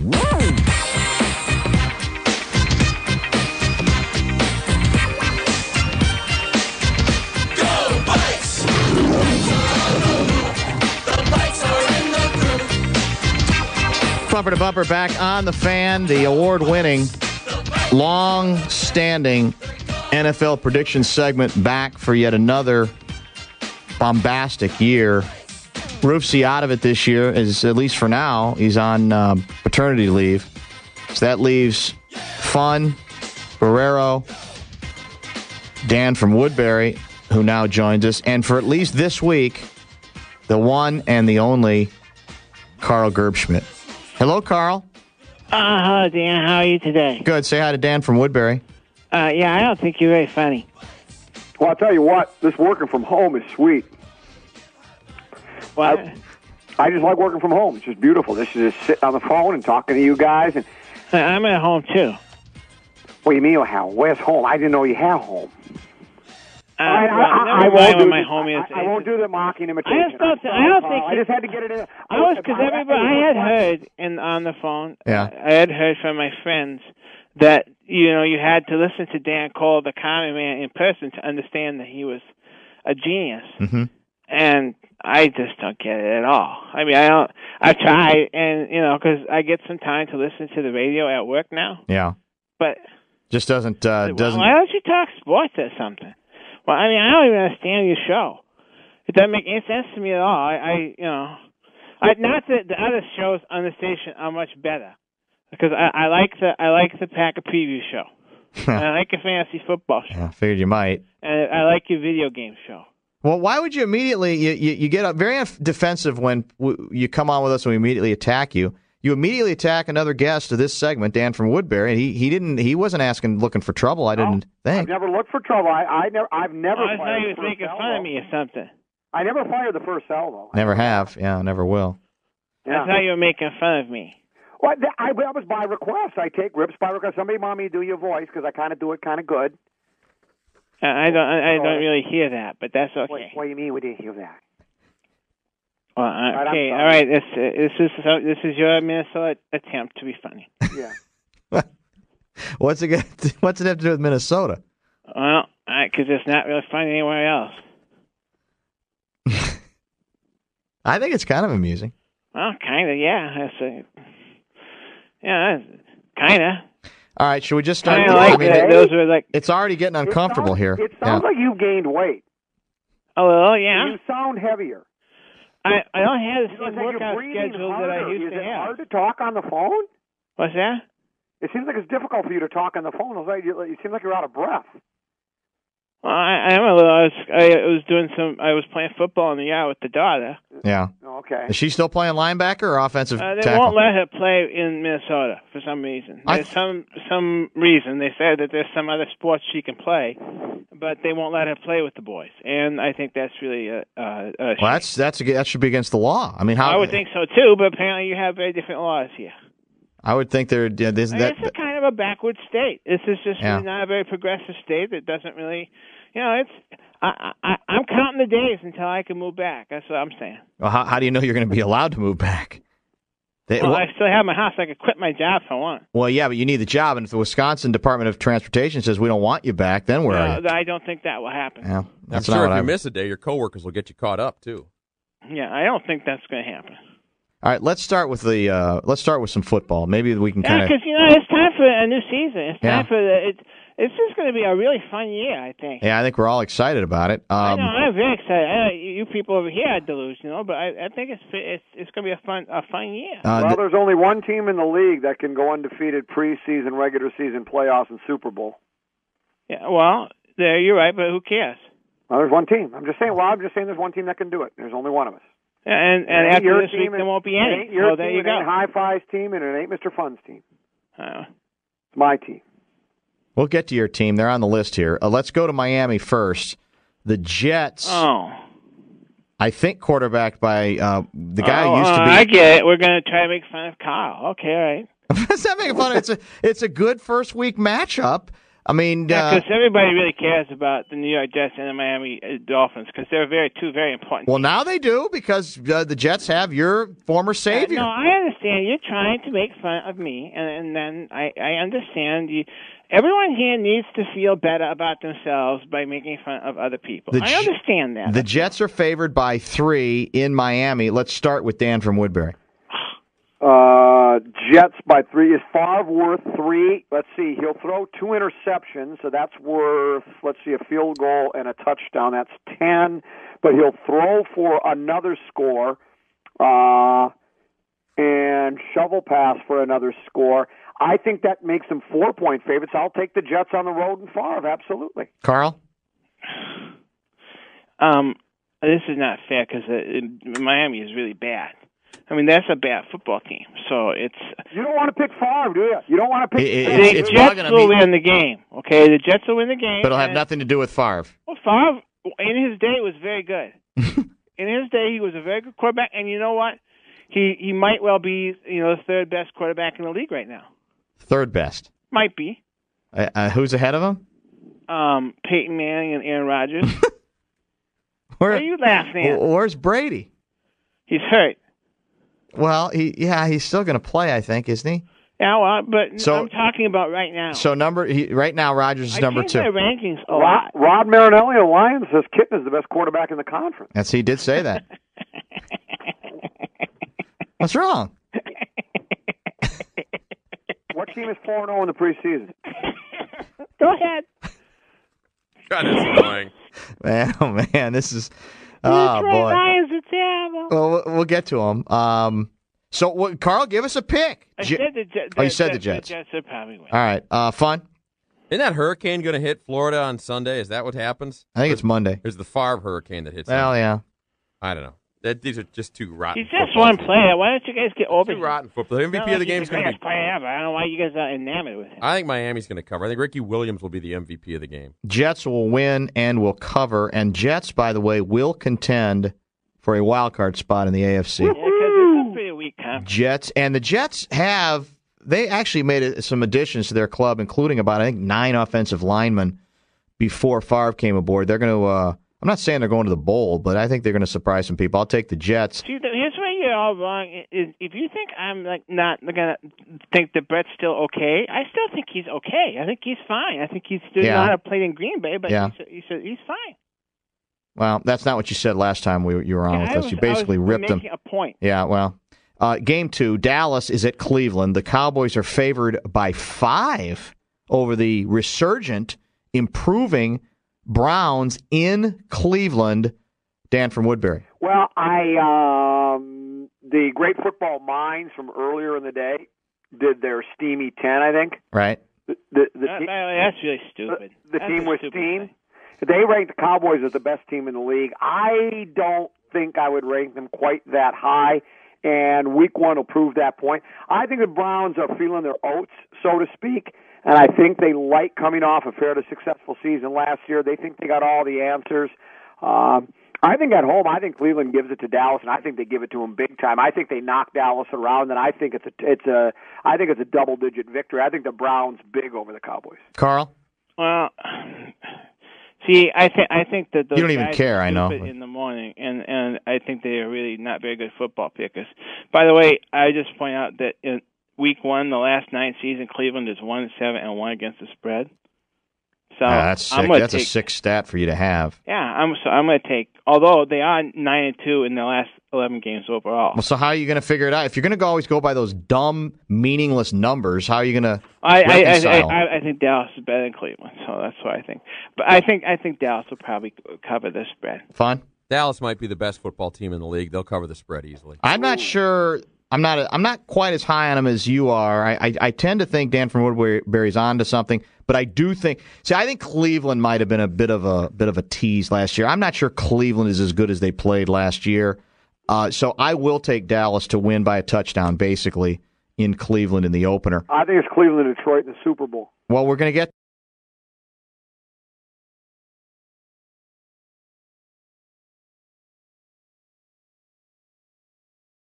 Bumper to bumper back on the Fan, the award-winning, long-standing NFL prediction segment back for yet another bombastic year. Roofsy out of it this year, is at least for now. He's on paternity leave. So that leaves Fun, Barreiro, Dan from Woodbury, who now joins us. And for at least this week, the one and the only Carl Gerbschmidt. Hello, Carl. Hello, Dan. How are you today? Good. Say hi to Dan from Woodbury. Yeah, I don't think you're very funny. Well, I'll tell you what, this working from home is sweet. What? I just like working from home. It's just beautiful. This is just sitting on the phone and talking to you guys. And I'm at home, too. What do you mean you have? Where's home? I didn't know you had home. I won't do the mocking imitation. I just had to get it in. Because I had heard on the phone. Yeah. I had heard from my friends that you had to listen to Dan Cole, the common man, in person to understand that he was a genius. Mm-hmm. And I just don't get it at all. I mean, I try, and because I get some time to listen to the radio at work now. Yeah. But just doesn't. Why don't you talk sports or something? Well, I mean, I don't even understand your show. It doesn't make any sense to me at all. Not that the other shows on the station are much better, because I like the Packer preview show, and I like your fantasy football show. Yeah, I figured you might. And I like your video game show. Well, why would you immediately? You get very defensive when you come on with us and we immediately attack you. You immediately attack another guest of this segment, Dan from Woodbury, and he wasn't looking for trouble. I didn't think. I've never looked for trouble. I've never. I thought fired he was making fun of me or something. I never fired the first salvo. Never have. Yeah, never will. Yeah. I thought you were making fun of me. Well, that was by request. I take rips by request. Somebody wanted me to do your voice because I kind of do it kind of good. I don't really hear that, but that's okay. What do you mean we didn't hear that? Well, okay, all right. This is your Minnesota attempt to be funny. Yeah. What's it have to do with Minnesota? Well, because it's not really funny anywhere else. I think it's kind of amusing. Well, kind of, yeah. Kind of. All right, should we just start? Those were like. It's already getting uncomfortable here. It sounds like you've gained weight. Oh, well, yeah. You sound heavier. I don't have the same workout schedule harder. that I used to have. Is it hard to talk on the phone? What's that? It seems like it's difficult for you to talk on the phone. You seem like you're out of breath. Well, I am a little. I was playing football in the yard with the daughter. Yeah. Okay. Is she still playing linebacker or offensive tackle? They won't let her play in Minnesota for some reason. There's some reason. They said that there's some other sports she can play, but they won't let her play with the boys. And I think that's really well, that should be against the law. I mean, I would think so too. But apparently, you have very different laws here. I would think it's a kind of a backward state. This is just really not a very progressive state that doesn't really, I'm counting the days until I can move back. That's what I'm saying. Well, how do you know you're going to be allowed to move back? I still have my house. I could quit my job if I want. Well, yeah, but you need the job, and if the Wisconsin Department of Transportation says we don't want you back, then where are you? I don't think that will happen. Yeah, I'm sure if you miss a day, your coworkers will get you caught up too. Yeah, I don't think that's going to happen. All right, let's start with some football. Maybe we can kind of. because it's time for a new season. It's time for it's just going to be a really fun year, I think. Yeah, I think we're all excited about it. I know, I'm very excited. You people over here are delusional, but I think it's going to be a fun year. Well, there's only one team in the league that can go undefeated preseason, regular season, playoffs, and Super Bowl. Yeah, well, you're right, but who cares? Well, there's one team. I'm just saying there's one team that can do it. There's only one of us. And after this week, there won't be any. So there you go. It ain't High Five's team, and it ain't Mr. Fun's team. It's my team. We'll get to your team. They're on the list here. Let's go to Miami first. The Jets. Oh. I think quarterbacked by the guy who used to be. I get it. We're going to try to make fun of Kyle. Okay, all right. It's not making fun of it. It's a good first week matchup. I mean, because everybody really cares about the New York Jets and the Miami Dolphins because they're two very important. Well, teams. now they do because the Jets have your former savior. No, I understand. You're trying to make fun of me, and then I understand you. Everyone here needs to feel better about themselves by making fun of other people. I understand that. The Jets are favored by 3 in Miami. Let's start with Dan from Woodbury. Jets by 3. Is Favre worth 3? Let's see. He'll throw 2 interceptions, so that's worth, let's see, a field goal and a touchdown. That's 10. But he'll throw for another score and shovel pass for another score. I think that makes them 4-point favorites. I'll take the Jets on the road and Favre, absolutely. Carl? This is not fair because Miami is really bad. I mean, that's a bad football team. So it's. You don't want to pick Favre, do you? You don't want to pick. The Jets will win the game. Okay, the Jets will win the game. But it'll have nothing to do with Favre. Well, Favre in his day was very good. In his day, he was a very good quarterback, and you know what? He might well be the third best quarterback in the league right now. Third best. Might be. Who's ahead of him? Peyton Manning and Aaron Rodgers. Why are you laughing at? Where's Brady? He's hurt. Well, he's still going to play, I think, isn't he? Yeah, well, but I'm talking about right now. So right now, Rodgers is number 2. I changed my rankings a lot. Rod Marinelli of Lions says Kitten is the best quarterback in the conference. He did say that. What's wrong? What team is 4-0 in the preseason? Go ahead. God, that's annoying. Man, this is. Detroit boy. Lions are terrible. Well, we'll get to them. So, Carl, give us a pick. I said the Jets. You said the Jets. The Jets are probably win. All right, fun. Isn't that hurricane going to hit Florida on Sunday? Is that what happens? I think it's Monday. There's the Favre hurricane that hits. Well, yeah. I don't know. These are just two rotten. He's just one player. Why don't you guys get over? Too rotten football. The MVP of the game is going to be. I don't know why you guys are enamored with him. I think Miami's going to cover. I think Ricky Williams will be the MVP of the game. Jets will win and will cover. And Jets, by the way, will contend for a wild card spot in the AFC. Yeah, because it's a pretty weak conference. Jets and the Jets they actually made some additions to their club, including about 9 offensive linemen before Favre came aboard. They're going to. I'm not saying they're going to the bowl, but I think they're going to surprise some people. I'll take the Jets. See, here's where you're all wrong. Is if you think I'm not going to think that Brett's still okay, I still think he's okay. I think he's fine. I think he's still not played in Green Bay, but he's fine. Well, that's not what you said last time you were on with us. You basically ripped him. Making a point. Yeah, well, game 2, Dallas is at Cleveland. The Cowboys are favored by 5 over the resurgent, improving Browns in Cleveland. Dan from Woodbury. Well, the great football minds from earlier in the day did their steamy 10, I think. Right. That's really stupid. The team with steam. They ranked the Cowboys as the best team in the league. I don't think I would rank them quite that high, and Week 1 will prove that point. I think the Browns are feeling their oats, so to speak, and I think they like coming off a fairly successful season last year. They think they got all the answers. I think at home, I think Cleveland gives it to Dallas, and I think they give it to them big time. I think they knock Dallas around, and I think it's a double-digit victory. I think the Browns big over the Cowboys. Carl? Well, see, I think that those you don't even guys care. are I know in the morning, and I think they are really not very good football pickers. By the way, I just point out that in Week 1, the last 9 season, Cleveland is 1-7-1 against the spread. So that's sick. That's a sick stat for you to have. Yeah, I'm going to take. Although they are 9-2 in their last 11 games overall. Well, so how are you going to figure it out? If you're going to always go by those dumb, meaningless numbers, how are you going to reconcile? I think Dallas is better than Cleveland, so that's what I think. But I think Dallas will probably cover the spread. Fun. Dallas might be the best football team in the league. They'll cover the spread easily. I'm not sure. I'm not quite as high on them as you are. I tend to think Dan from Woodbury's on to something, but I do think. See, I think Cleveland might have been a bit of a tease last year. I'm not sure Cleveland is as good as they played last year. So I will take Dallas to win by a touchdown, basically in Cleveland in the opener. I think it's Cleveland and Detroit in the Super Bowl. Well, we're going to get